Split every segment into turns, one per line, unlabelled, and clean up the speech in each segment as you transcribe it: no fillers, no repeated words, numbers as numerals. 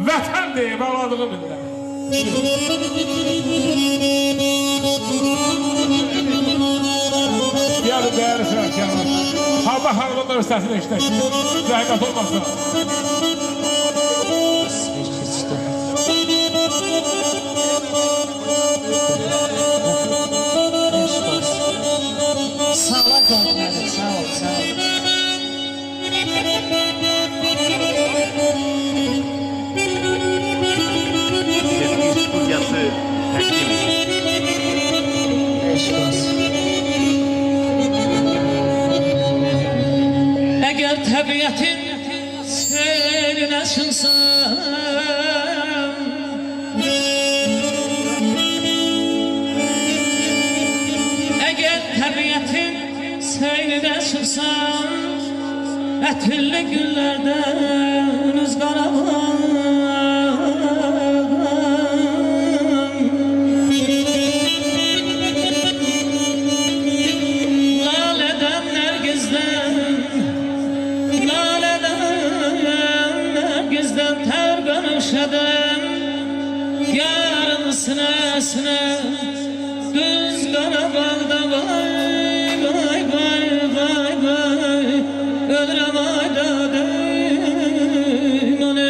vətən deyib ağladığım illər. Gəlin dəyərli şərəkələr, Allah xalqın səsini işləyir, zəhmət olmasın.
Sağ ol canım, sağ ol, sağ ol.
Sevgi Studyası təqdim.
Eşq olsun. Əgər təbiətin seyrinə çıxsam, əgər təbiətin seyrinə çıxsam, ətirli günlərdən üz qaramam. Yarın sinesine düz Qarabağda vay vay vay vay vay ölürəm ayda deymanı.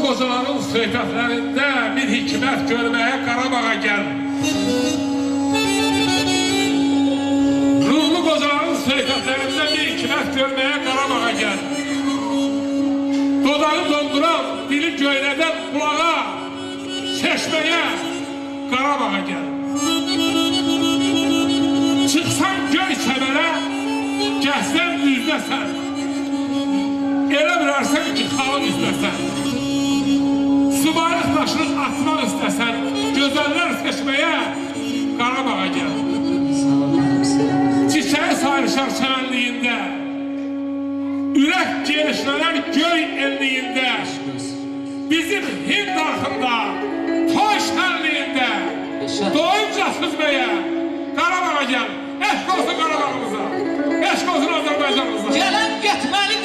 Qozaların söhbətlərində bir hikmət görməyə Qarabağa gəl. Nurlu qozaların söhbətlərində bir hikmət görməyə Qarabağa gəl. Dodağı donduran, dili göynədən qulağa, çeşməyə Qarabağa gəl. Çıxsan göy səmərə, gəzsən düzdəsən, elə bilərsən ki, xalq üzdəsən. Subayıq daşını atmaq istəsən, gözəllər seçməyə Qarabağa gəl. Çiçəyi sayrışar çəmənliyində, ürək genişlənər göy enliyində, bizim Hind arxında, toy şənliyində, doyunca süzməyə Qarabağa gəl. Eşq olsun Qarabağımıza, eşq olsun Azərbaycanımıza.
Gələn getməli